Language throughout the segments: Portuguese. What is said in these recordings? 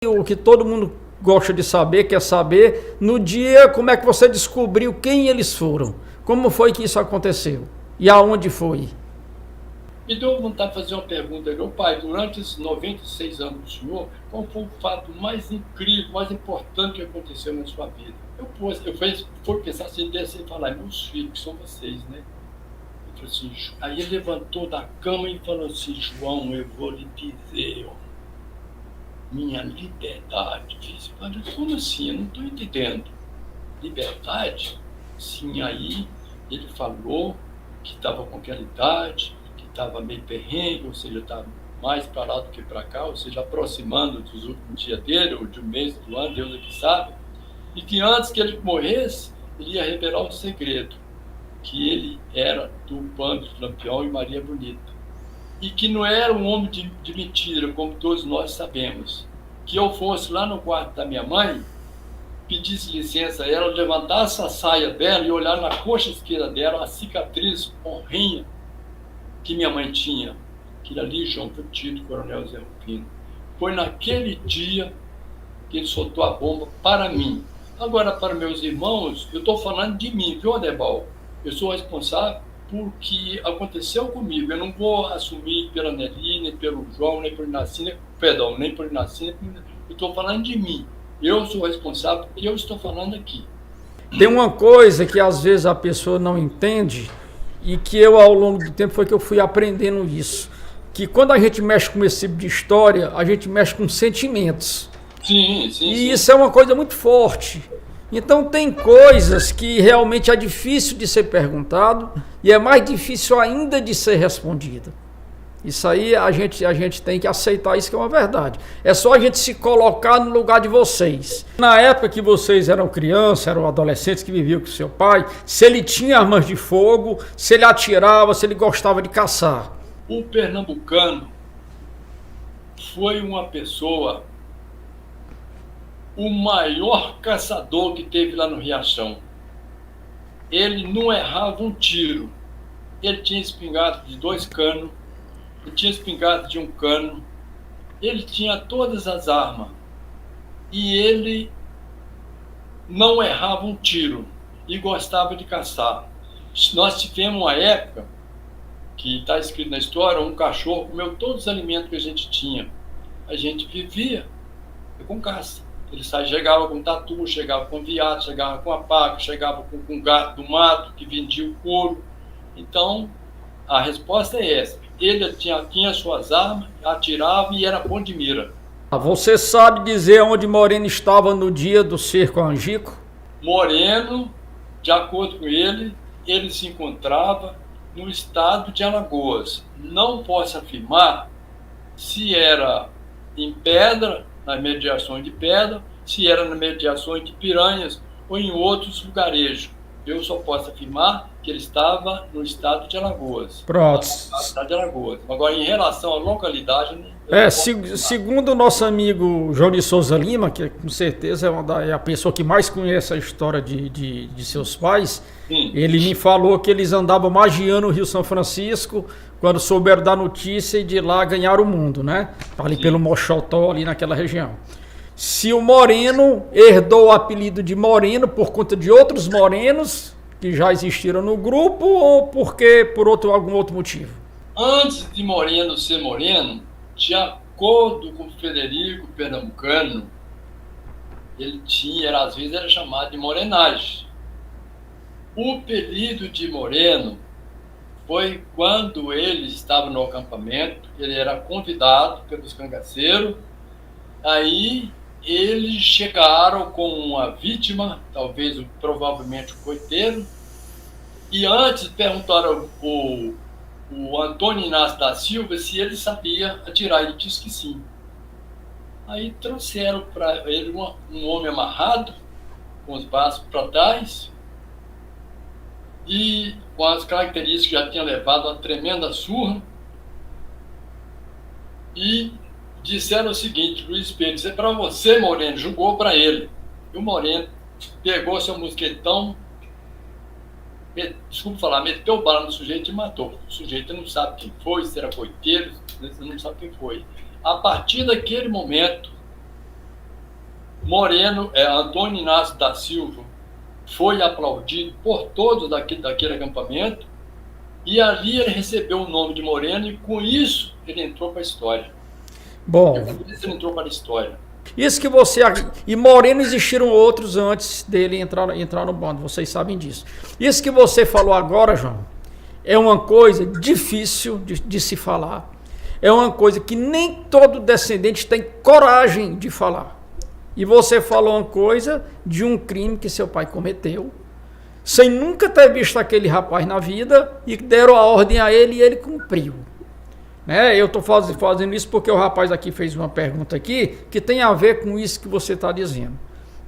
o que todo mundo gosta de saber, quer saber, no dia, como é que você descobriu quem eles foram? Como foi que isso aconteceu? E aonde foi? Me deu vontade de fazer uma pergunta. Meu pai, durante esses 96 anos do senhor, qual foi o fato mais incrível, mais importante que aconteceu na sua vida? Fui pensar assim, descer e falar, meus filhos, que são vocês, né? Eu falei assim, aí ele levantou da cama e falou assim, João, eu vou lhe dizer, ó, minha liberdade. Disse, mas como assim? Eu não estou entendendo. Liberdade? Sim, aí ele falou que estava com aquela idade, que estava meio perrengue, ou seja, estava mais para lá do que para cá, ou seja, aproximando dos últimos dias dele, ou de um mês do ano, Deus é que sabe, e que antes que ele morresse, ele ia revelar o segredo, que ele era do bando de Lampião e Maria Bonita. E que não era um homem de mentira, como todos nós sabemos. Que eu fosse lá no quarto da minha mãe, pedisse licença a ela, levantasse a saia dela e olhar na coxa esquerda dela a cicatriz horrinha que minha mãe tinha, que era ali João Petito, Coronel Zé Rufino. Foi naquele dia que ele soltou a bomba para mim. Agora, para meus irmãos, eu estou falando de mim, viu, Adebal? Eu sou responsável por que aconteceu comigo. Eu não vou assumir pela Nelly, nem pelo João, nem por Inácio, perdão, nem por Inácio. Eu estou falando de mim. Eu sou responsável e eu estou falando aqui. Tem uma coisa que às vezes a pessoa não entende e que eu ao longo do tempo foi que eu fui aprendendo isso. Que quando a gente mexe com esse tipo de história, a gente mexe com sentimentos. Sim. E isso é uma coisa muito forte. Então tem coisas que realmente é difícil de ser perguntado e é mais difícil ainda de ser respondido. Isso aí a gente tem que aceitar isso que é uma verdade. É só a gente se colocar no lugar de vocês. Na época que vocês eram crianças, eram adolescentes que viviam com seu pai, se ele tinha armas de fogo, se ele atirava, se ele gostava de caçar. O pernambucano foi uma pessoa, o maior caçador que teve lá no Riachão. Ele não errava um tiro. Ele tinha espingarda de 2 canos, ele tinha espingarda de 1 cano, ele tinha todas as armas. E ele não errava um tiro e gostava de caçar. Nós tivemos uma época, que está escrito na história, um cachorro comeu todos os alimentos que a gente tinha. A gente vivia com caça. Ele chegava com tatu, chegava com veado, chegava com a paca, chegava com gato do mato, que vendia o couro. Então, a resposta é essa. Ele tinha suas armas, atirava e era bom de mira. Você sabe dizer onde Moreno estava no dia do cerco a Angico? Moreno, de acordo com ele se encontrava no estado de Alagoas. Não posso afirmar se era em Pedra, nas mediações de Pedra, se era nas mediações de Piranhas ou em outros lugarejos. Eu só posso afirmar que ele estava no estado de Alagoas. Pronto. No estado de Alagoas. Agora, em relação à localidade... Segundo o nosso amigo João de Souza Lima, que com certeza é a pessoa que mais conhece a história de seus pais, Sim. Ele me falou que eles andavam magiando o Rio São Francisco quando souberam da notícia e de lá ganharam o mundo, né? Ali Sim. pelo Mochotó, ali naquela região. Se o Moreno herdou o apelido de Moreno por conta de outros morenos que já existiram no grupo ou por algum outro motivo? Antes de Moreno ser Moreno, de acordo com Frederico Pernambucano, ele às vezes era chamado de morenagem. O apelido de Moreno foi quando ele estava no acampamento, ele era convidado pelos cangaceiros, aí eles chegaram com uma vítima, provavelmente o coiteiro, e antes perguntaram o Antônio Inácio da Silva se ele sabia atirar. Ele disse que sim. Aí trouxeram para ele um homem amarrado, com os braços para trás, e com as características que já tinha levado uma tremenda surra, e disseram o seguinte: Luiz Pedro, isso é para você, Moreno. Jogou para ele. E o Moreno pegou seu mosquetão, meteu bala no sujeito e matou. O sujeito não sabe quem foi, se era coiteiro, não sabe quem foi. A partir daquele momento, Moreno, Antônio Inácio da Silva, foi aplaudido por todos daquele acampamento, e ali ele recebeu o nome de Moreno, e com isso ele entrou para a história. Bom, E com isso ele entrou para a história. isso que você... E Moreno existiram outros antes dele entrar no bando, vocês sabem disso. Isso que você falou agora, João, é uma coisa difícil de se falar. É uma coisa que nem todo descendente tem coragem de falar. E você falou uma coisa de um crime que seu pai cometeu, sem nunca ter visto aquele rapaz na vida, e deram a ordem a ele e ele cumpriu. Né? Eu estou fazendo isso porque o rapaz aqui fez uma pergunta aqui que tem a ver com isso que você está dizendo.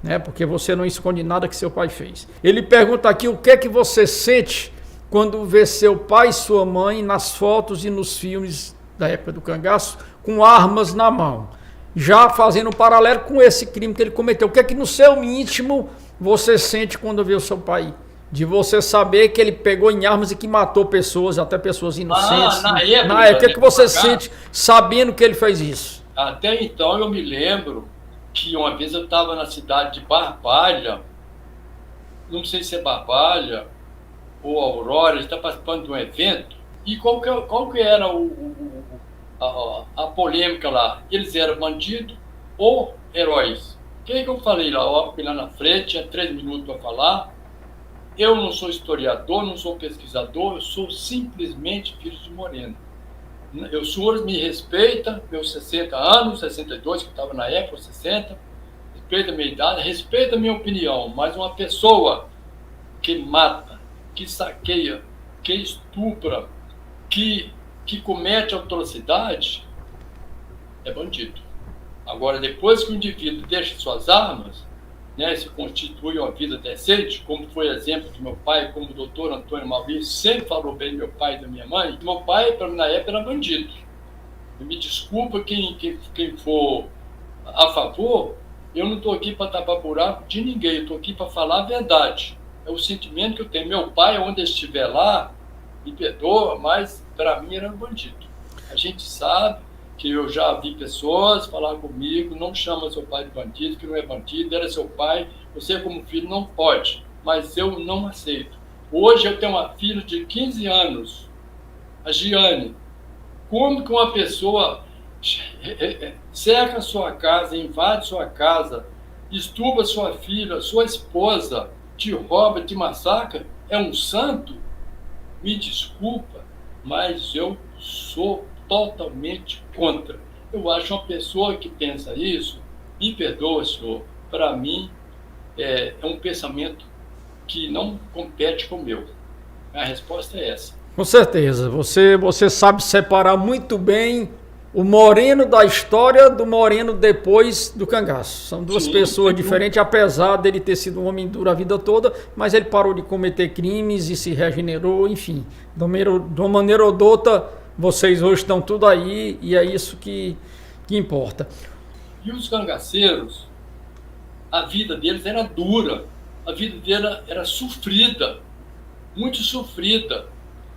Né? Porque você não esconde nada que seu pai fez. Ele pergunta aqui o que é que você sente quando vê seu pai e sua mãe nas fotos e nos filmes da época do cangaço com armas na mão. Já fazendo um paralelo com esse crime que ele cometeu. O que é que no seu íntimo você sente quando vê o seu pai? De você saber que ele pegou em armas e que matou pessoas, até pessoas inocentes. Na época, o que é que você sente sabendo que ele fez isso? Até então eu me lembro que uma vez eu estava na cidade de Barbalha, não sei se é Barbalha ou Aurora, ele está participando de um evento, e qual que era a polêmica lá? Eles eram bandidos ou heróis? O que eu falei lá? Ó, fui lá na frente, tinha 3 minutos para falar. Eu não sou historiador, não sou pesquisador, eu sou simplesmente filho de Moreno. O senhor me respeita, meus 60 anos, 62, que estava na época, 60, respeita a minha idade, respeita a minha opinião, mas uma pessoa que mata, que saqueia, que estupra, que comete atrocidade, é bandido. Agora, depois que o indivíduo deixa suas armas, né, se constitui uma vida decente, como foi exemplo de meu pai, como o doutor Antônio Maurício sempre falou bem do meu pai e da minha mãe. Meu pai, para mim, na época, era bandido. Me desculpa quem for a favor, eu não estou aqui para tapar buraco de ninguém, eu estou aqui para falar a verdade. É o sentimento que eu tenho. Meu pai, onde estiver lá, me perdoa, mas para mim era um bandido. A gente sabe que eu já vi pessoas falar comigo, não chama seu pai de bandido, que não é bandido, era seu pai, você como filho não pode, mas eu não aceito. Hoje eu tenho uma filha de 15 anos, a Giane. Como que uma pessoa cerca sua casa, invade sua casa, estupra sua filha, sua esposa, te rouba, te massacra, é um santo? Me desculpa, mas eu sou totalmente contra. Eu acho uma pessoa que pensa isso, me perdoa, senhor, para mim é um pensamento que não compete com o meu. A resposta é essa. Com certeza, você sabe separar muito bem o Moreno da história do Moreno depois do cangaço. São duas pessoas diferentes, apesar dele ter sido um homem duro a vida toda, mas ele parou de cometer crimes e se regenerou, enfim. De uma maneira ou de outra, vocês hoje estão tudo aí e é isso que importa. E os cangaceiros, a vida deles era dura, a vida deles era sofrida, muito sofrida.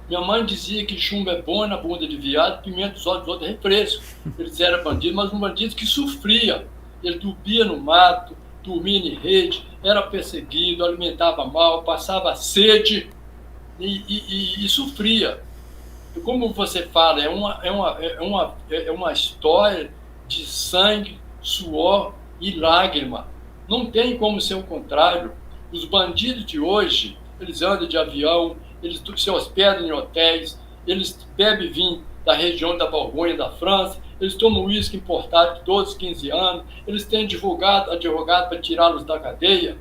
Minha mãe dizia que chumbo é bom na bunda de viado, pimenta dos olhos dos outros é refresco. Eles eram bandidos, mas um bandido que sofria. Ele dormia no mato, dormia em rede, era perseguido, alimentava mal, passava sede e sofria. E como você fala, é uma história de sangue, suor e lágrima. Não tem como ser o contrário. Os bandidos de hoje, eles andam de avião, eles se hospedam em hotéis, eles bebem vinho da região da Borgonha, da França, eles tomam uísque importado de 12, 15 anos, eles têm advogado para tirá-los da cadeia,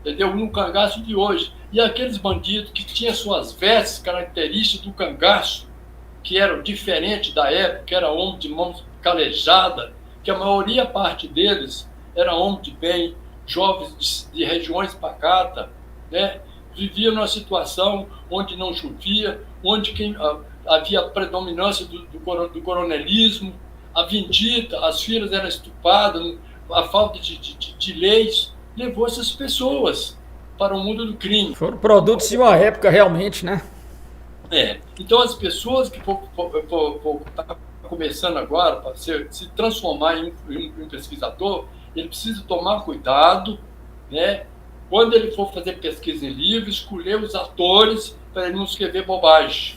entendeu? No cangaço de hoje. E aqueles bandidos que tinham suas vestes características do cangaço, que eram diferentes da época, que era homem de mãos calejadas, que a maioria parte deles era homem de bem, jovens de regiões pacatas, né? Viviam numa situação onde não chovia, onde havia predominância do coronelismo, a vendita, as filhas eram estupradas, a falta de leis levou essas pessoas para o mundo do crime. Foram produtos de uma época realmente, né? Então as pessoas que estão começando agora para se transformar em um pesquisador, ele precisa tomar cuidado, né? Quando ele for fazer pesquisa em livro, escolher os atores para ele não escrever bobagem.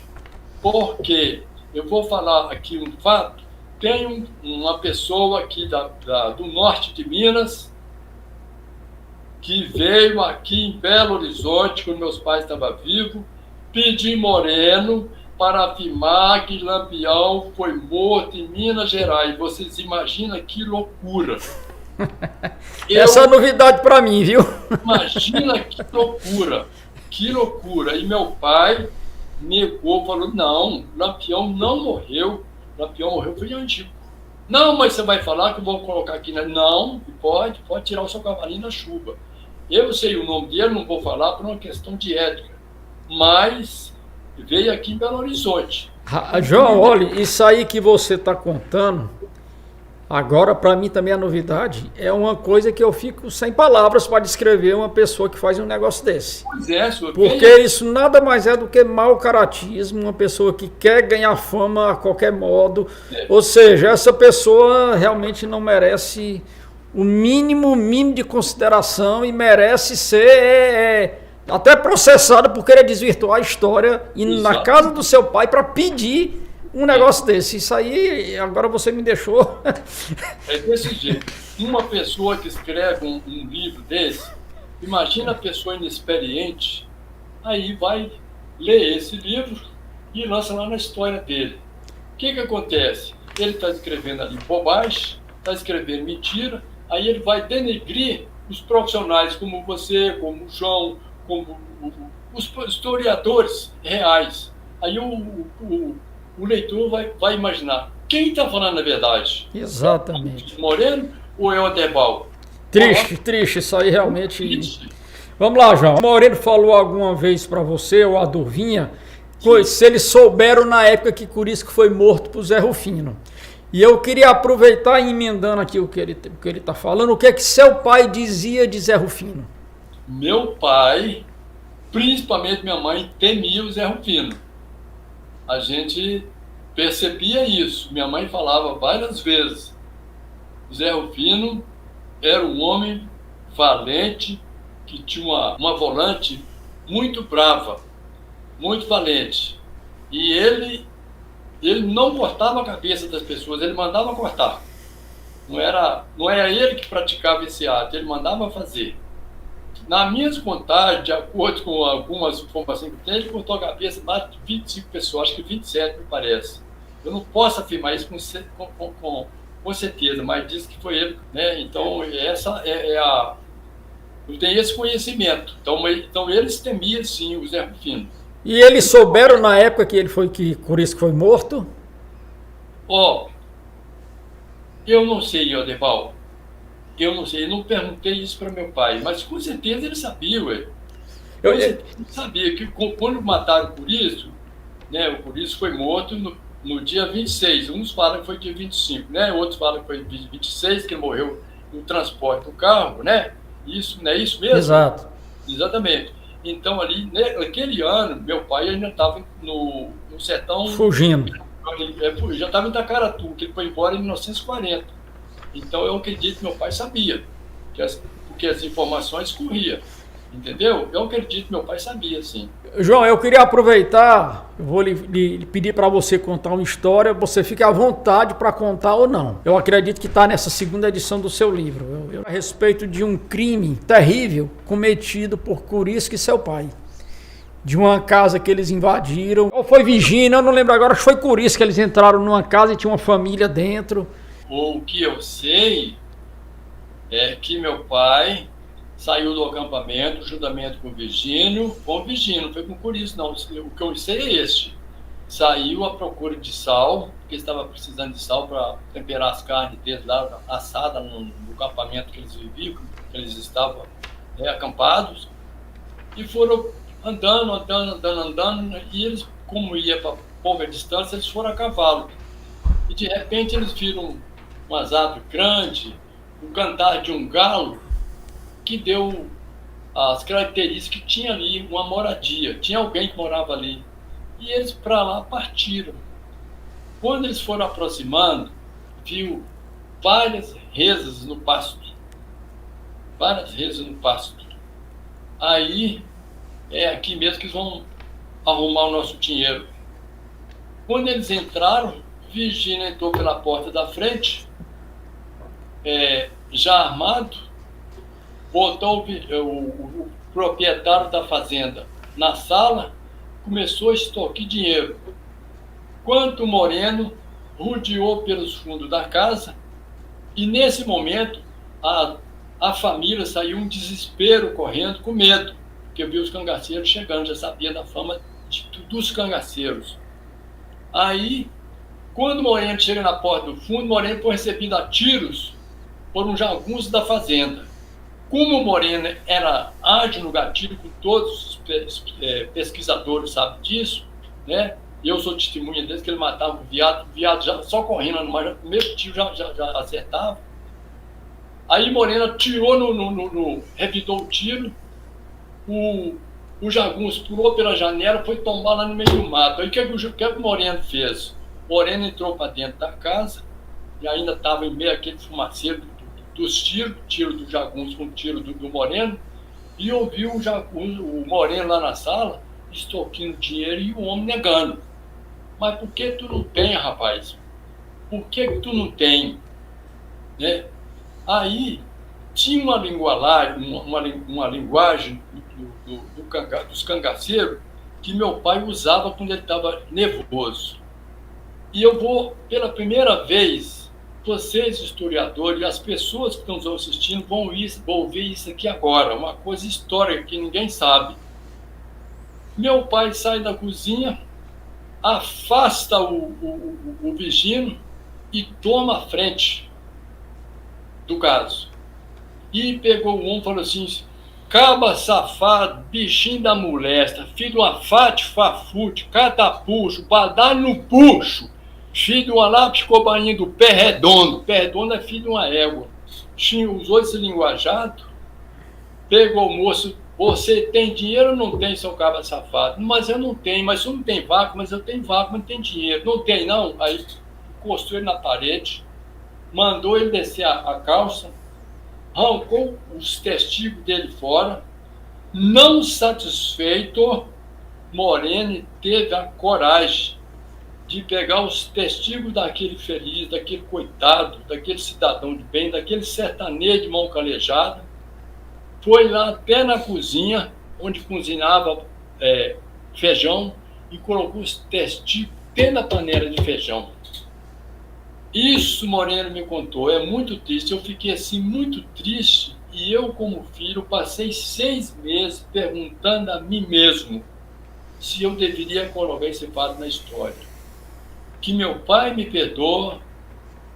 Porque eu vou falar aqui um fato. Tem uma pessoa aqui do norte de Minas que veio aqui em Belo Horizonte, quando meus pais estavam vivos, pedir Moreno para afirmar que Lampião foi morto em Minas Gerais. Vocês imaginam que loucura. Essa é novidade para mim, viu? Imagina que loucura. Que loucura. E meu pai negou, falou, não, Lampião não morreu. Lampião morreu foi em Angico. Não, mas você vai falar que eu vou colocar aqui, né? Não, pode tirar o seu cavalinho da chuva. Eu sei o nome dele, não vou falar por uma questão de ética. Mas veio aqui em Belo Horizonte. João, olha, isso aí que você está contando, agora para mim também é novidade, é uma coisa que eu fico sem palavras para descrever uma pessoa que faz um negócio desse. Pois é, senhor. Porque isso nada mais é do que mau caratismo, uma pessoa que quer ganhar fama a qualquer modo. Ou seja, essa pessoa realmente não merece o mínimo de consideração e merece ser até processada por querer desvirtuar a história e na casa do seu pai para pedir um negócio desse. Isso aí, agora você me deixou. É desse jeito. Uma pessoa que escreve um livro desse, imagina a pessoa inexperiente, aí vai ler esse livro e lança lá na história dele. O que acontece? Ele está escrevendo ali bobagem, está escrevendo mentira, aí ele vai denegrir os profissionais como você, como o João, como os historiadores reais. Aí o leitor vai imaginar, quem está falando a verdade? Exatamente. Moreno ou é o Debal? Triste, isso aí realmente... Triste. Vamos lá, João. O Moreno falou alguma vez para você, ou a Durvinha, se eles souberam na época que Corisco foi morto por Zé Rufino. E eu queria aproveitar e emendando aqui o que ele está falando, o que é que seu pai dizia de Zé Rufino? Meu pai, principalmente minha mãe, temia o Zé Rufino. A gente percebia isso. Minha mãe falava várias vezes. O Zé Rufino era um homem valente, que tinha uma volante muito brava, muito valente. E ele não cortava a cabeça das pessoas, ele mandava cortar. Não era ele que praticava esse ato, ele mandava fazer. Na minha contagem, de acordo com algumas informações que tem, ele cortou a cabeça de mais de 25 pessoas, acho que 27 me parece. Eu não posso afirmar isso com certeza, mas diz que foi ele, né? Então, essa eu tenho esse conhecimento. Então eles temiam, sim, o Zé Rufino. E eles souberam na época que Corisco foi morto? Eu não sei, Odebal. Eu não sei, eu não perguntei isso para meu pai, mas com certeza ele sabia, ué. Ele sabia que quando mataram o Corisco, né, o Corisco foi morto no dia 26. Uns falam que foi dia 25, né? Outros falam que foi dia 26, que ele morreu no transporte do carro, né? Isso, não é isso mesmo? Exato. Exatamente. Então, ali, naquele ano, meu pai ainda estava no sertão... Fugindo. Já estava em Itacaratu, que ele foi embora em 1940. Então, eu acredito que meu pai sabia, porque as informações corriam. Entendeu? Eu acredito que meu pai sabia, sim. João, eu queria aproveitar, eu vou lhe pedir para você contar uma história, você fica à vontade para contar ou não. Eu acredito que está nessa segunda edição do seu livro. A respeito de um crime terrível cometido por Corisco e seu pai. De uma casa que eles invadiram. Ou foi Virgínia, eu não lembro agora, acho que foi Corisco que eles entraram numa casa e tinha uma família dentro. O que eu sei é que meu pai saiu do acampamento, juntamente com o Virgínio, não foi com Corisco, não. O que eu sei é este. Saiu à procura de sal, porque estava precisando de sal para temperar as carnes deles lá, assadas no acampamento que eles viviam, que eles estavam acampados, e foram andando, e eles, como ia para pouca distância, eles foram a cavalo. E de repente eles viram umas árvores grandes, o cantar de um galo, que deu as características que tinha ali uma moradia, tinha alguém que morava ali. E eles para lá partiram. Quando eles foram aproximando, viu várias rezas no pasto. várias vezes no pasto. Aí é aqui mesmo que eles vão arrumar o nosso dinheiro. Quando eles entraram, Virgínia entrou pela porta da frente, já armado, botou o proprietário da fazenda na sala, começou a extorquir dinheiro. Quanto o Moreno rodeou pelos fundos da casa, e nesse momento a família saiu um desespero correndo com medo, porque viu os cangaceiros chegando, já sabia da fama dos cangaceiros. Aí, quando o Moreno chega na porta do fundo, o Moreno foi recebido a tiros por um jagunço da fazenda. Como o Moreno era ágil no gatilho, com todos os pesquisadores sabem disso, né? E eu sou testemunha deles, que ele matava o viado já, só correndo, mas o mesmo tiro já acertava. Aí Moreno atirou revidou o tiro, o jagunço pulou pela janela, foi tombar lá no meio do mato. Aí o que o Moreno fez? Moreno entrou para dentro da casa, e ainda estava em meio àquele fumaceiro dos tiros, tiro do jagunço com o tiro do Moreno, e ouviu o Moreno lá na sala, extorquindo dinheiro e o homem negando. Mas por que tu não tem, rapaz? Por que tu não tem? Né? Aí tinha uma linguagem dos cangaceiros que meu pai usava quando ele estava nervoso. E eu vou, pela primeira vez, vocês historiadores e as pessoas que estão nos assistindo vão ouvir isso aqui agora, uma coisa histórica que ninguém sabe. Meu pai sai da cozinha, afasta o Virgínio e toma a frente do caso. E pegou o homem e falou assim: caba safado, bichinho da molesta, filho de uma fate-fafute, catapuxo, badalho no puxo, filho de uma lápis cobainha do pé redondo é filho de uma égua. Usou esse linguajado, pegou o moço: você tem dinheiro ou não tem, seu caba safado? Mas eu não tenho, mas você não tem vácuo, mas eu tenho vácuo, mas não tem dinheiro. Não tem, não? Aí encostou ele na parede, mandou ele descer a calça, arrancou os testículos dele fora. Não satisfeito, Moreno teve a coragem de pegar os testículos daquele feliz, daquele coitado, daquele cidadão de bem, daquele sertanejo de mão calejada, foi lá até na cozinha, onde cozinhava feijão, e colocou os testículos dentro da panela de feijão. Isso Moreno me contou, é muito triste. Eu fiquei assim muito triste, e eu, como filho, passei 6 meses perguntando a mim mesmo se eu deveria colocar esse fato na história. Que meu pai me perdoa,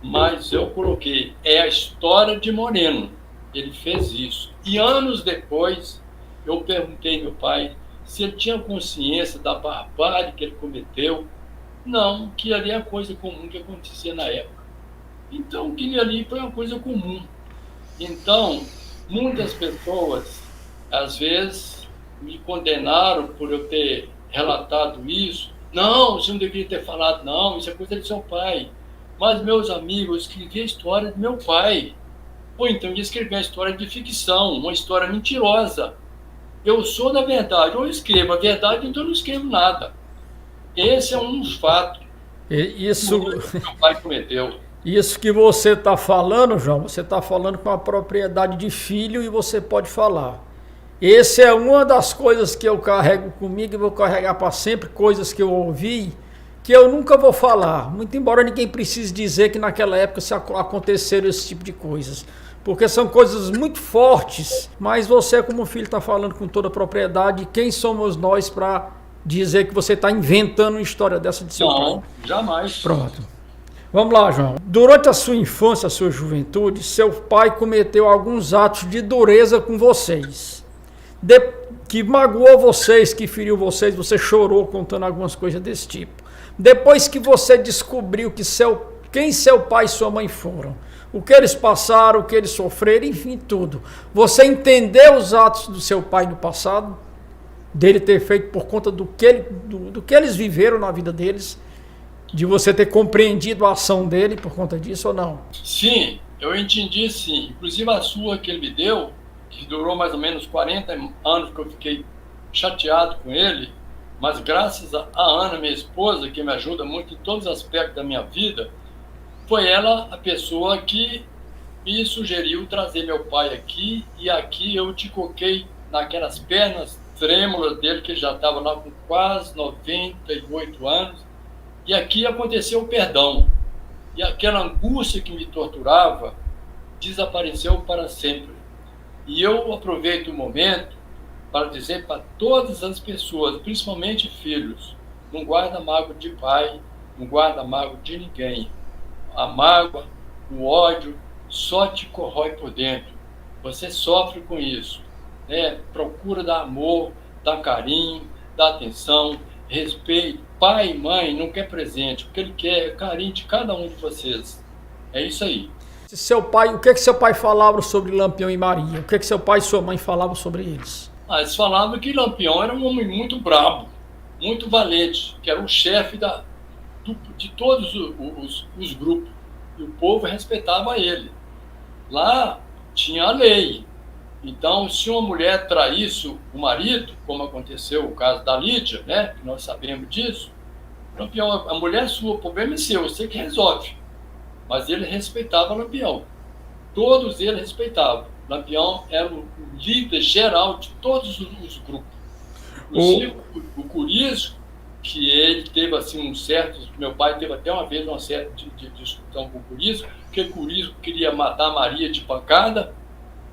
mas eu coloquei. É a história de Moreno. Ele fez isso. E anos depois, eu perguntei ao meu pai se ele tinha consciência da barbárie que ele cometeu. Não, que ali é coisa comum que acontecia na época. Então, que ali foi uma coisa comum. Então, muitas pessoas, às vezes, me condenaram por eu ter relatado isso. Não, você não deveria ter falado, não, isso é coisa do seu pai. Mas, meus amigos, eu escrevi a história do meu pai. Ou então, eu escrevi uma história de ficção, uma história mentirosa. Eu sou da verdade, ou eu escrevo a verdade, então eu não escrevo nada. Esse é um fato. Isso que meu pai cometeu. Isso que você está falando, João, você está falando com a propriedade de filho e você pode falar. Essa é uma das coisas que eu carrego comigo e vou carregar para sempre, coisas que eu ouvi, que eu nunca vou falar. Muito embora ninguém precise dizer que naquela época aconteceram esse tipo de coisas. Porque são coisas muito fortes, mas você como filho está falando com toda a propriedade. Quem somos nós para dizer que você está inventando uma história dessa de seu pai? Não, jamais. Pronto. Vamos lá, João. Durante a sua infância, a sua juventude, seu pai cometeu alguns atos de dureza com vocês. Que magoou vocês, que feriu vocês, você chorou contando algumas coisas desse tipo. Depois que você descobriu quem seu pai e sua mãe foram, o que eles passaram, o que eles sofreram, enfim, tudo. Você entendeu os atos do seu pai no passado, dele ter feito por conta do que eles viveram na vida deles, de você ter compreendido a ação dele por conta disso ou não? Sim, eu entendi sim. Inclusive a sua que ele me deu, que durou mais ou menos 40 anos que eu fiquei chateado com ele, mas graças a Ana, minha esposa, que me ajuda muito em todos os aspectos da minha vida, foi ela a pessoa que me sugeriu trazer meu pai aqui, e aqui eu te coloquei naquelas pernas trêmulas dele, que já estava lá com quase 98 anos, e aqui aconteceu o perdão, e aquela angústia que me torturava desapareceu para sempre. E eu aproveito o momento para dizer para todas as pessoas, principalmente filhos, não guarda mágoa de pai, não guarda mágoa de ninguém. A mágoa, o ódio, só te corrói por dentro. Você sofre com isso, né? Procura dar amor, dar carinho, dar atenção, respeito. Pai e mãe não quer presente, o que ele quer é carinho de cada um de vocês. É isso aí. Seu pai, o que que seu pai falava sobre Lampião e Maria? O que que seu pai e sua mãe falavam sobre eles? Eles falavam que Lampião era um homem muito brabo, muito valente, que era o chefe de todos os grupos. E o povo respeitava ele. Lá tinha a lei. Então, se uma mulher traísse o marido, como aconteceu o caso da Lídia, né, que nós sabemos disso, Lampião, a mulher sua, o problema é seu, você que resolve. Mas ele respeitava Lampião. Todos eles respeitavam. Lampião era o líder geral de todos os grupos. Inclusive o Curizo, que ele teve assim um certo... Meu pai teve até uma vez uma certa discussão com o Curizo, porque o Curizo queria matar Maria de pancada,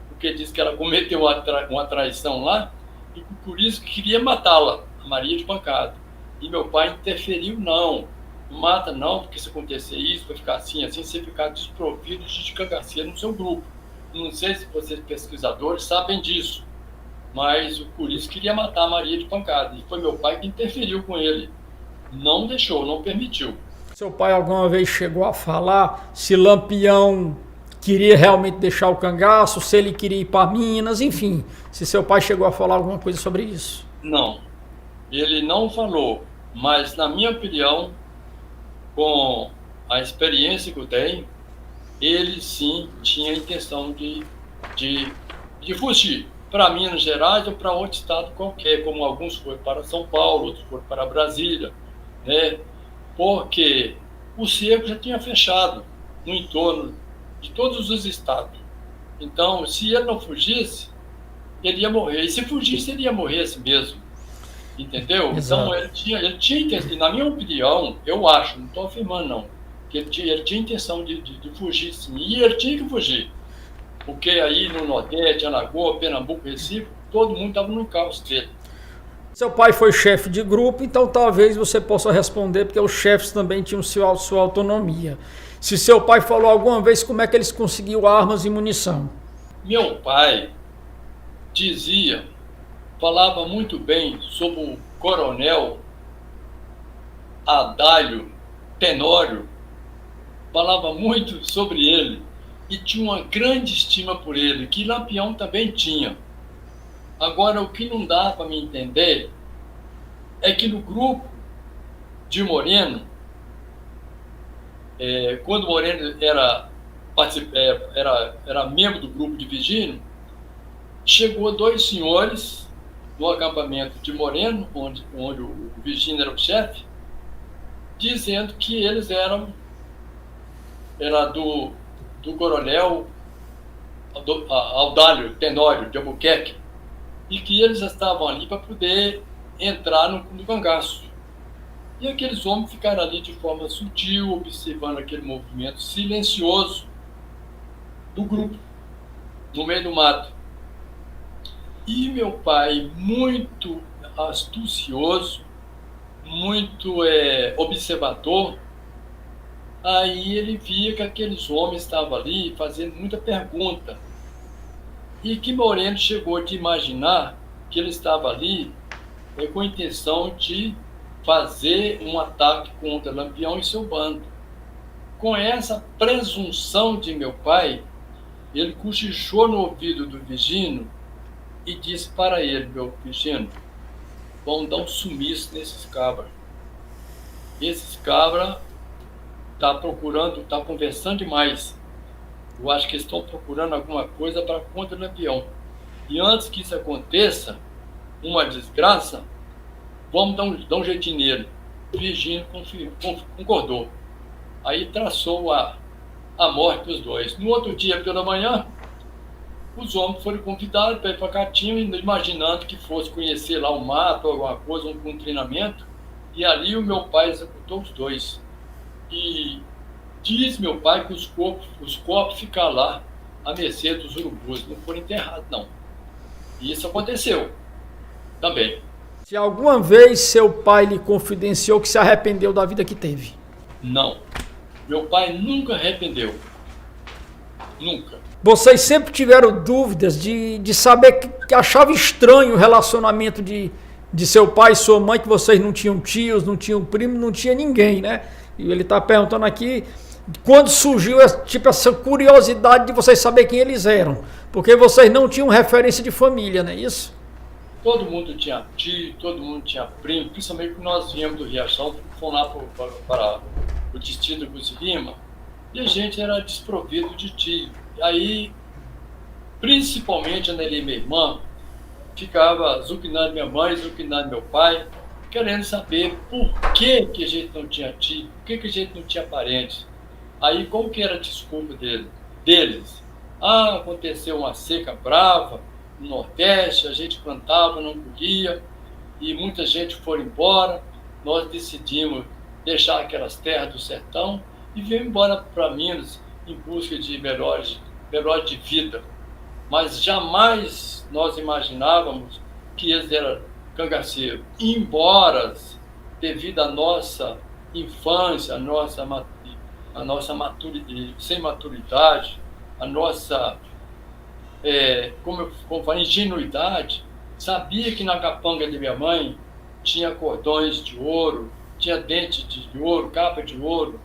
porque disse que ela cometeu uma traição lá, e o Curizo queria matá-la, a Maria de pancada. E meu pai interferiu, não mata não, porque se acontecer isso, vai ficar assim, você ficar desprovido de cangaceiro no seu grupo. Não sei se vocês pesquisadores sabem disso, mas o Curizo queria matar a Maria de pancada, e foi meu pai que interferiu com ele. Não deixou, não permitiu. Seu pai alguma vez chegou a falar se Lampião queria realmente deixar o cangaço, se ele queria ir para Minas, enfim, se seu pai chegou a falar alguma coisa sobre isso? Não, ele não falou, mas na minha opinião, com a experiência que eu tenho, ele sim tinha a intenção de fugir para Minas Gerais ou para outro estado qualquer, como alguns foram para São Paulo, outros foram para Brasília, né? Porque o cerco já tinha fechado no entorno de todos os estados. Então, se ele não fugisse, ele ia morrer. E se fugisse, ele ia morrer assim mesmo. Entendeu? Exato. Então, ele tinha, na minha opinião, eu acho, não estou afirmando não, que ele tinha intenção de fugir sim, e ele tinha que fugir, porque aí no Nordeste, Alagoas, Pernambuco, Recife, todo mundo estava no encalço dele. Seu pai foi chefe de grupo, então talvez você possa responder, porque os chefes também tinham sua autonomia. Se seu pai falou alguma vez como é que eles conseguiam armas e munição? Meu pai falava muito bem sobre o coronel Adálio Tenório, falava muito sobre ele e tinha uma grande estima por ele, que Lampião também tinha. Agora, o que não dá para me entender é que no grupo de Moreno, quando Moreno era membro do grupo de Virgínio, chegou dois senhores no acampamento de Moreno, onde o Virgínio era o chefe, dizendo que eles era do coronel Adálio Tenório de Albuquerque, e que eles estavam ali para poder entrar no cangaço. E aqueles homens ficaram ali de forma sutil, observando aquele movimento silencioso do grupo, no meio do mato. E meu pai, muito astucioso, muito observador, aí ele via que aqueles homens estavam ali fazendo muita pergunta. E que Moreno chegou de imaginar que ele estava ali com a intenção de fazer um ataque contra Lampião e seu bando. Com essa presunção de meu pai, ele cochichou no ouvido do Virgínio e disse para ele: meu Virgínio, vão dar um sumiço nesses cabras. Esses cabras estão conversando demais. Eu acho que eles estão procurando alguma coisa para contra o Lampião. E antes que isso aconteça, uma desgraça, vamos dar um jeitinho nele. Virgínio concordou. Aí traçou a morte dos dois. No outro dia, pela manhã, os homens foram convidados para ir para Catinho, imaginando que fosse conhecer lá o mato, alguma coisa, um treinamento. E ali o meu pai executou os dois. E diz meu pai que os corpos ficaram lá à mercê dos urubus, não foram enterrados, não. E isso aconteceu também. Se alguma vez seu pai lhe confidenciou que se arrependeu da vida que teve? Não. Meu pai nunca arrependeu. Nunca. Vocês sempre tiveram dúvidas de saber que achava estranho o relacionamento de seu pai e sua mãe, que vocês não tinham tios, não tinham primo, não tinha ninguém, né? E ele está perguntando aqui quando surgiu essa curiosidade de vocês saber quem eles eram, porque vocês não tinham referência de família, não é isso? Todo mundo tinha tio, todo mundo tinha primo, principalmente quando nós viemos do Riachão, fomos lá para o distrito do Guci Lima, e a gente era desprovido de tio. E aí, principalmente a Nelly, minha irmã, ficava zucrinando minha mãe, zucrinando meu pai, querendo saber por que a gente não tinha tio, por que a gente não tinha parente. Aí, qual que era a desculpa deles? Ah, aconteceu uma seca brava no Nordeste, a gente plantava, não colhia, e muita gente foi embora. Nós decidimos deixar aquelas terras do sertão e viemos embora para Minas em busca de melhores de vida. Mas jamais nós imaginávamos que eles eram cangaceiros. Embora, devido à nossa infância, a nossa maturidade, sem maturidade, a nossa como eu falei, ingenuidade, sabia que na capanga de minha mãe tinha cordões de ouro, tinha dente de ouro, capa de ouro,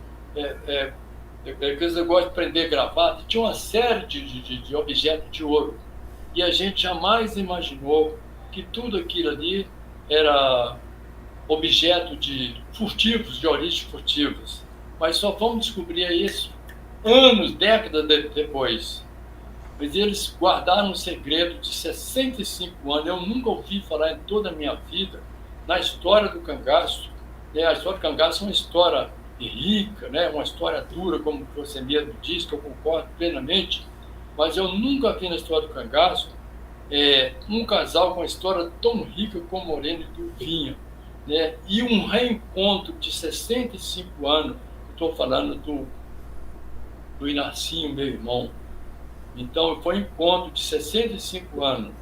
aqueles negócios de prender gravata, tinha uma série de objetos de ouro. E a gente jamais imaginou que tudo aquilo ali era objeto de furtivos, de origens furtivas. Mas só vamos descobrir isso anos, décadas depois. Mas eles guardaram um segredo de 65 anos. Eu nunca ouvi falar em toda a minha vida na história do cangaço. A história do cangaço é uma história rica, né? Uma história dura, como você mesmo disse, que eu concordo plenamente. Mas eu nunca vi na história do cangaço um casal com uma história tão rica como Moreno e Turvinha, né? E um reencontro de 65 anos. Estou falando do Inacinho, meu irmão. Então, foi um encontro de 65 anos,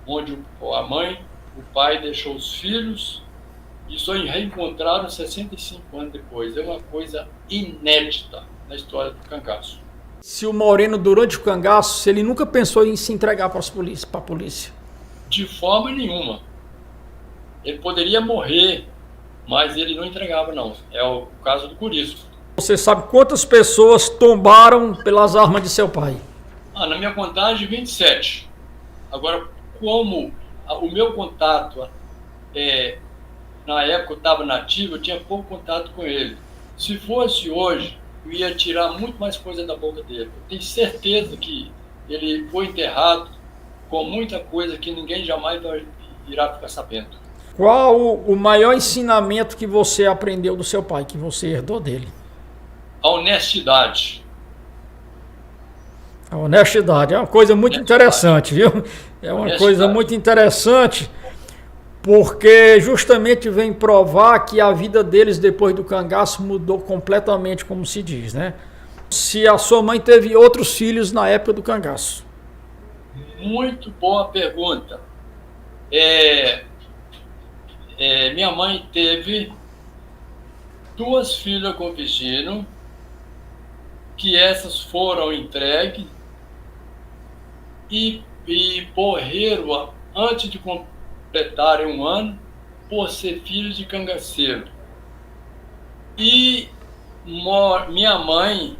onde a mãe, o pai deixou os filhos e só reencontraram 65 anos depois. É uma coisa inédita na história do cangaço. Se o Moreno, durante o cangaço, se ele nunca pensou em se entregar para a polícia? De forma nenhuma. Ele poderia morrer, mas ele não entregava, não. É o caso do Curisco. Você sabe quantas pessoas tombaram pelas armas de seu pai? Na minha contagem, 27. Agora, como o meu contato, na época eu estava nativo, eu tinha pouco contato com ele. Se fosse hoje, eu ia tirar muito mais coisa da boca dele. Eu tenho certeza que ele foi enterrado com muita coisa que ninguém jamais irá ficar sabendo. Qual o maior ensinamento que você aprendeu do seu pai, que você herdou dele? A honestidade. A honestidade é uma coisa muito interessante, viu? É uma coisa muito interessante, porque justamente vem provar que a vida deles depois do cangaço mudou completamente, como se diz, né? Se a sua mãe teve outros filhos na época do cangaço. Muito boa pergunta. Minha mãe teve 2 filhas com Virgínio, que essas foram entregues e morreram antes de completarem 1 ano por ser filhos de cangaceiro. E minha mãe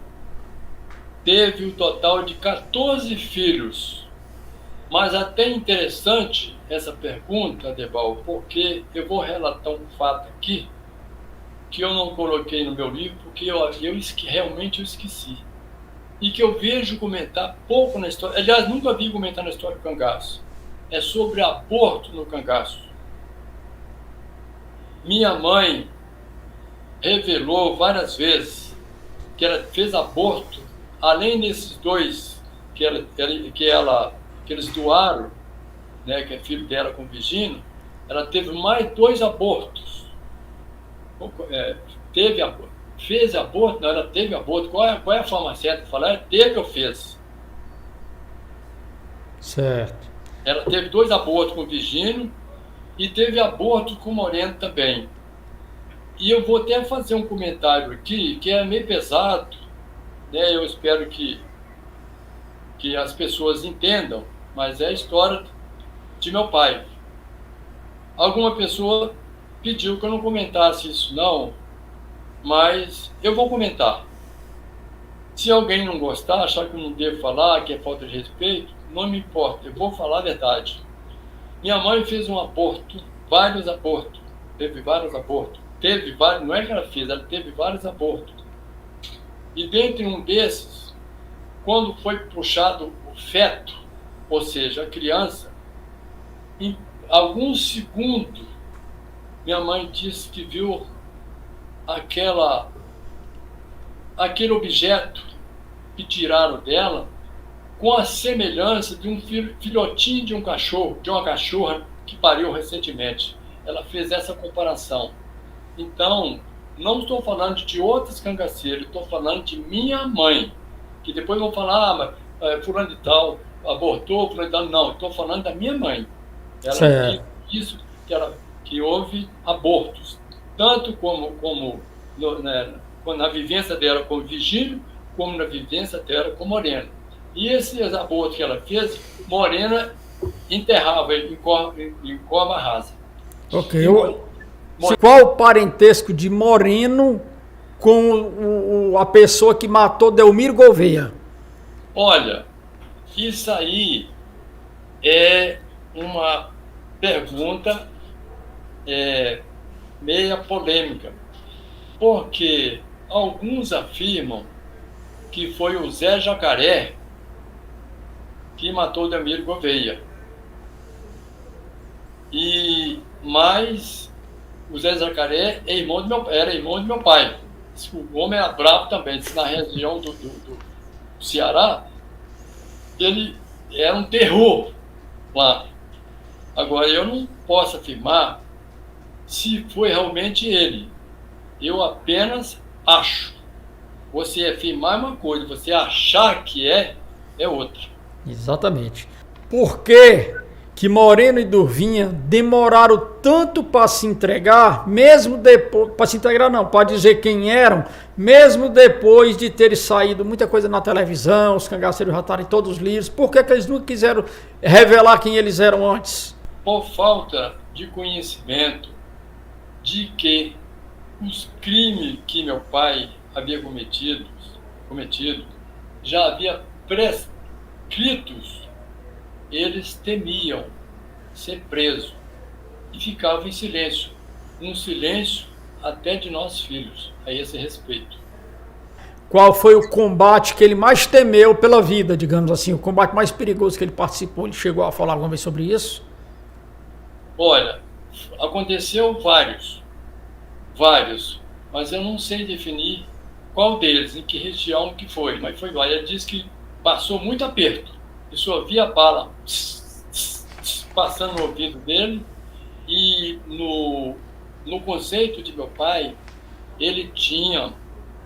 teve um total de 14 filhos. Mas até interessante essa pergunta, Adebal, porque eu vou relatar um fato aqui que eu não coloquei no meu livro, porque realmente eu esqueci. E que eu vejo comentar pouco na história. Aliás, nunca vi comentar na história do cangaço. é sobre aborto no cangaço. Minha mãe revelou várias vezes que ela fez aborto, além desses dois que eles doaram, né, que é filho dela com Virgínio, ela teve mais 2 abortos. Teve aborto. Fez aborto? Não, ela teve aborto. Qual é a forma certa de falar? Teve ou fez? Certo. Ela teve 2 abortos com Virgínio e teve aborto com Moreno também. E eu vou até fazer um comentário aqui, que é meio pesado, né? Eu espero que as pessoas entendam, mas é a história de meu pai. Alguma pessoa pediu que eu não comentasse isso, não, mas eu vou comentar. Se alguém não gostar, achar que eu não devo falar, que é falta de respeito, não me importa, eu vou falar a verdade. Minha mãe fez um aborto, vários abortos, teve vários abortos. Não é que ela fez, ela teve vários abortos. E dentre um desses, quando foi puxado o feto, ou seja, a criança, em alguns segundos, minha mãe disse que viu aquele objeto que tiraram dela com a semelhança de um filhotinho de um cachorro, de uma cachorra que pariu recentemente. Ela fez essa comparação. Então, não estou falando de outros cangaceiros, estou falando de minha mãe, que depois vão falar, fulano de tal abortou, fulano de tal. Não, estou falando da minha mãe. Ela disse isso, que houve abortos, tanto como na vivência dela com Virgínio, como na vivência dela com Morena. E esses abortos que ela fez, Morena enterrava ele em cova rasa. Ok. Qual o parentesco de Moreno com a pessoa que matou Delmiro Gouveia? Olha, isso aí é uma pergunta meia polêmica, porque alguns afirmam que foi o Zé Jacaré que matou Delmiro Gouveia. Mas o Zé Jacaré era irmão do meu pai. O homem era bravo também. Na região do Ceará, ele era um terror lá. Agora, eu não posso afirmar se foi realmente ele. Eu apenas acho. Você afirmar é uma coisa, você achar que é outra. Exatamente. Por que Moreno e Durvinha demoraram tanto para se entregar, mesmo depois, para se entregar não, para dizer quem eram, mesmo depois de terem saído muita coisa na televisão, os cangaceiros já estavam em todos os livros, por que eles nunca quiseram revelar quem eles eram antes? Por falta de conhecimento de que os crimes que meu pai havia cometido já havia prescritos, eles temiam ser presos e ficavam em silêncio, um silêncio até de nossos filhos, a esse respeito. Qual foi o combate que ele mais temeu pela vida, digamos assim, o combate mais perigoso que ele participou? Ele chegou a falar alguma vez sobre isso? Olha, aconteceu vários, mas eu não sei definir qual deles, em que região que foi, mas foi lá. Ele disse que passou muito aperto, e só via bala passando no ouvido dele, e no conceito de meu pai, ele tinha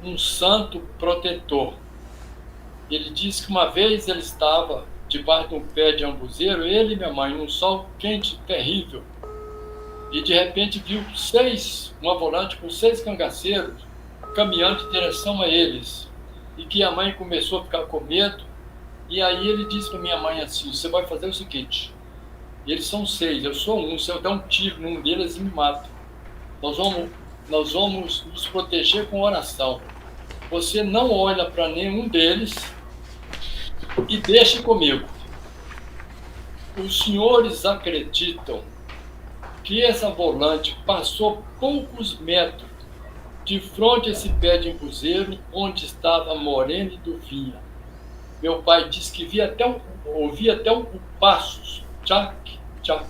um santo protetor. Ele disse que uma vez ele estava debaixo de um pé de ambuzeiro, ele e minha mãe, num sol quente terrível, e de repente viu uma volante com 6 cangaceiros caminhando em direção a eles, e que a mãe começou a ficar com medo. E aí ele disse para minha mãe assim: você vai fazer o seguinte, eles são 6, eu sou um, se eu der um tiro num deles, eles me matam. Nós vamos nos proteger com oração. Você não olha para nenhum deles e deixe comigo. Os senhores acreditam que essa volante passou poucos metros de frente a esse pé de embuzeiro onde estava Moreno e Durvinha. Meu pai disse que ouvia até passos tchac, tchac,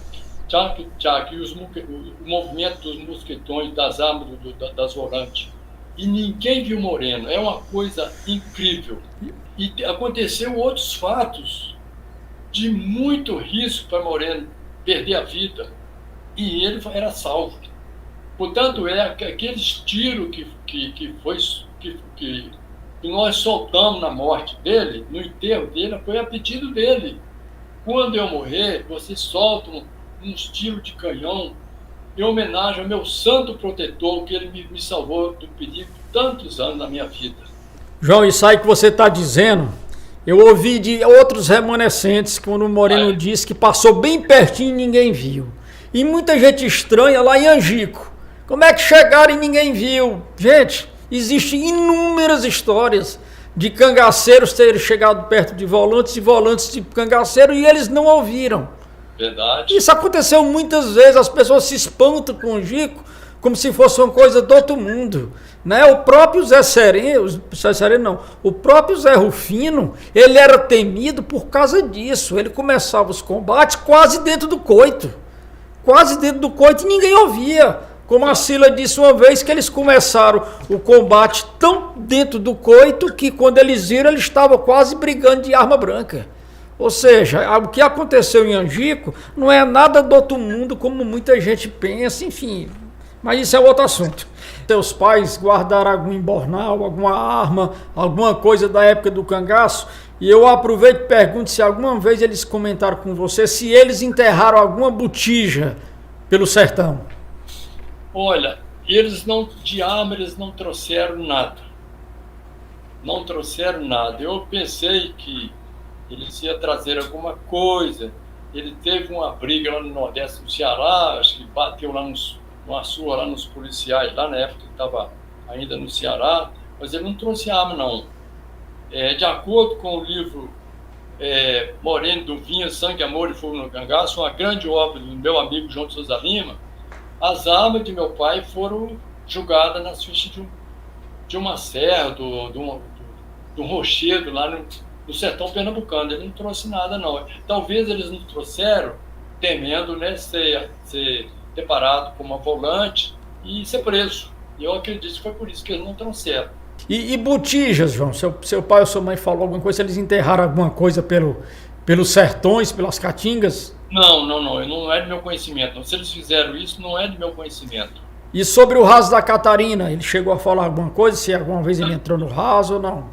tchac, tchac, e o movimento dos mosquetões, das armas, das volantes. E ninguém viu Moreno. É uma coisa incrível. E aconteceu outros fatos de muito risco para Moreno perder a vida. E ele era salvo. Portanto, aqueles tiros que nós soltamos na morte dele, no enterro dele, foi a pedido dele. Quando eu morrer, vocês soltam uns tiros de canhão em homenagem ao meu santo protetor, que ele me salvou do perigo tantos anos na minha vida. João, isso aí que você está dizendo, eu ouvi de outros remanescentes quando o Moreno disse que passou bem pertinho e ninguém viu. E muita gente estranha lá em Angico. Como é que chegaram e ninguém viu? Gente, existem inúmeras histórias de cangaceiros terem chegado perto de volantes e volantes de cangaceiro e eles não ouviram. Verdade. Isso aconteceu muitas vezes, as pessoas se espantam com o Angico como se fosse uma coisa do outro mundo. Né? O próprio o próprio Zé Rufino, ele era temido por causa disso. Ele começava os combates quase dentro do coito. Quase dentro do coito e ninguém ouvia. Como a Cila disse uma vez, que eles começaram o combate tão dentro do coito que quando eles viram, eles estavam quase brigando de arma branca. Ou seja, o que aconteceu em Angico não é nada do outro mundo, como muita gente pensa, enfim. Mas isso é outro assunto. Seus pais guardaram algum embornal, alguma arma, alguma coisa da época do cangaço? E eu aproveito e pergunto se alguma vez eles comentaram com você se eles enterraram alguma botija pelo sertão. Olha, de arma eles não trouxeram nada. Não trouxeram nada. Eu pensei que eles iam trazer alguma coisa. Ele teve uma briga lá no Nordeste do Ceará, acho que bateu lá numa surra lá nos policiais, lá na época que estava ainda no Ceará, mas ele não trouxe arma, não. De acordo com o livro Moreno do Vinha, Sangue, Amor e Fogo no Cangaço, uma grande obra do meu amigo João de Souza Lima, as armas de meu pai foram julgadas nas fichas de uma serra, de um rochedo lá no sertão pernambucano. Ele não trouxe nada, não. Talvez eles não trouxeram temendo, né, ser deparado com uma volante e ser preso. E eu acredito que foi por isso que eles não trouxeram. E botijas, João? Seu pai ou sua mãe falou alguma coisa? Eles enterraram alguma coisa pelos sertões, pelas caatingas? Não é do meu conhecimento. Não. Se eles fizeram isso, não é do meu conhecimento. E sobre o raso da Catarina, ele chegou a falar alguma coisa? Se alguma vez ele entrou no raso ou não?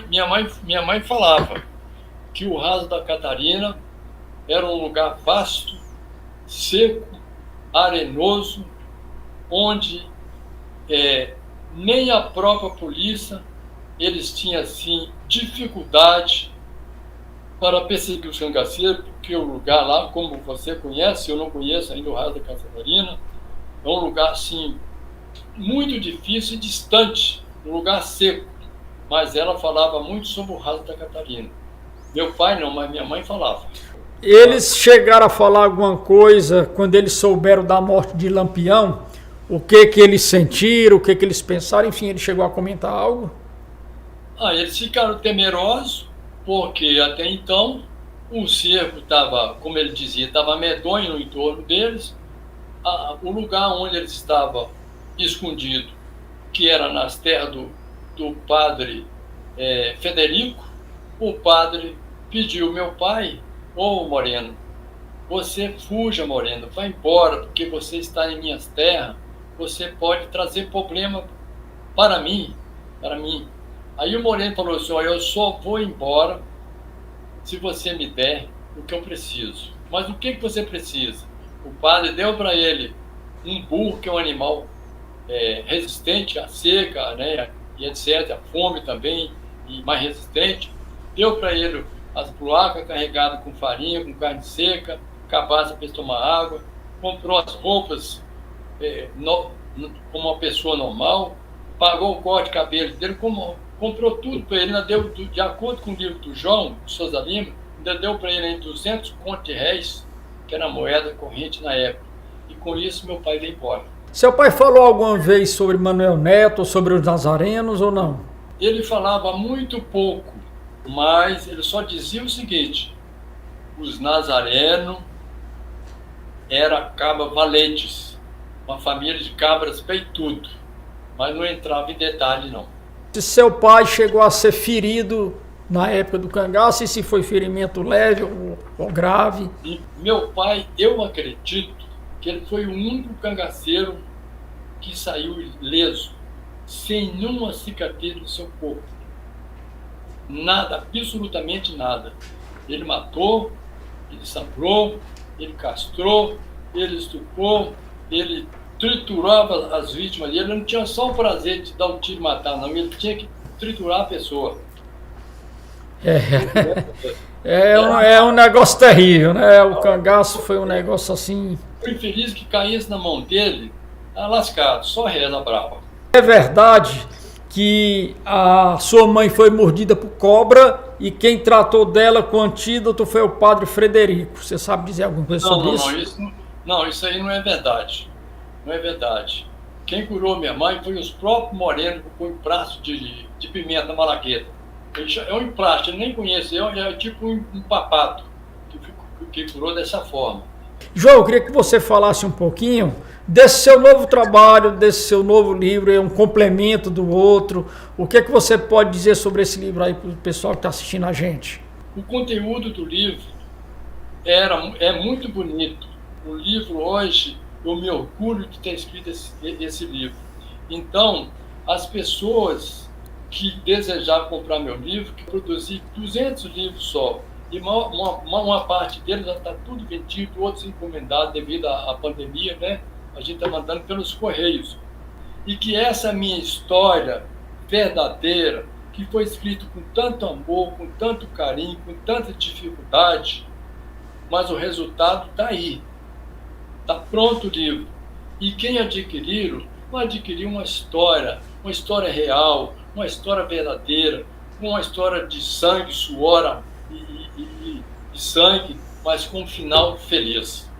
Minha mãe falava que o raso da Catarina era um lugar vasto, seco, arenoso, onde nem a própria polícia eles tinham assim dificuldade para perseguir os cangaceiros, porque o lugar lá, como você conhece, eu não conheço ainda o raso da Catarina, é um lugar assim muito difícil e distante, um lugar seco. Mas ela falava muito sobre o raso da Catarina. Meu pai não, mas minha mãe falava. Eles chegaram a falar alguma coisa quando eles souberam da morte de Lampião? O que eles sentiram, o que eles pensaram? Enfim, ele chegou a comentar algo? Eles ficaram temerosos, porque até então o cerco estava, como ele dizia, estava medonho no entorno deles. O lugar onde eles estavam escondidos, que era nas terras do padre Federico, o padre pediu meu pai: Moreno, você fuja, Moreno, vai embora, porque você está em minhas terras, você pode trazer problema para mim. Aí o Moreno falou assim: eu só vou embora se você me der o que eu preciso. Mas o que você precisa? O padre deu para ele um burro, que é um animal resistente à seca, né, e etc., à fome também, e mais resistente. Deu para ele as buracas carregadas com farinha, com carne seca, cabaça para ele tomar água, comprou as roupas como uma pessoa normal, pagou o corte de cabelo dele, comprou tudo para ele, ainda deu, de acordo com o livro do João de Souza Lima, ainda deu para ele 200 contos de réis, que era a moeda corrente na época. E com isso meu pai veio embora. Seu pai falou alguma vez sobre Manuel Neto, sobre os nazarenos ou não? Ele falava muito pouco, mas ele só dizia o seguinte: os nazarenos era Cabra Valentes, uma família de cabras peitudo, mas não entrava em detalhe, não. Se seu pai chegou a ser ferido na época do cangaço, e se foi ferimento leve ou grave? E meu pai, eu acredito que ele foi o único cangaceiro que saiu ileso, sem nenhuma cicatriz no seu corpo. Nada, absolutamente nada. Ele matou, ele sangrou, ele castrou, ele estuprou, ele triturava as vítimas. Ele não tinha só o prazer de dar um tiro e matar, não. Ele tinha que triturar a pessoa. É um negócio terrível, né? O cangaço foi um negócio assim... O infeliz que caísse na mão dele, tá lascado, só reza brava. É verdade que a sua mãe foi mordida por cobra e quem tratou dela com antídoto foi o padre Frederico. Você sabe dizer alguma coisa sobre isso? Não, isso aí não é verdade. Não é verdade. Quem curou minha mãe foi os próprios morenos com emprasto de pimenta malagueta. É um emprasto, eu nem conheço, é tipo um papato que curou dessa forma. João, eu queria que você falasse um pouquinho desse seu novo trabalho, desse seu novo livro, é um complemento do outro. O que é que você pode dizer sobre esse livro aí para o pessoal que está assistindo a gente? O conteúdo do livro é muito bonito. O livro hoje, eu me orgulho de ter escrito esse livro. Então, as pessoas que desejaram comprar meu livro, que eu produzi 200 livros só, e uma parte deles já está tudo vendido, outros encomendados devido à pandemia, né? A gente está mandando pelos correios. E que essa minha história verdadeira, que foi escrita com tanto amor, com tanto carinho, com tanta dificuldade, mas o resultado está aí. Está pronto o livro. E quem adquiriram, vai adquirir uma história real, uma história verdadeira, uma história de sangue, suor e sangue, mas com um final feliz.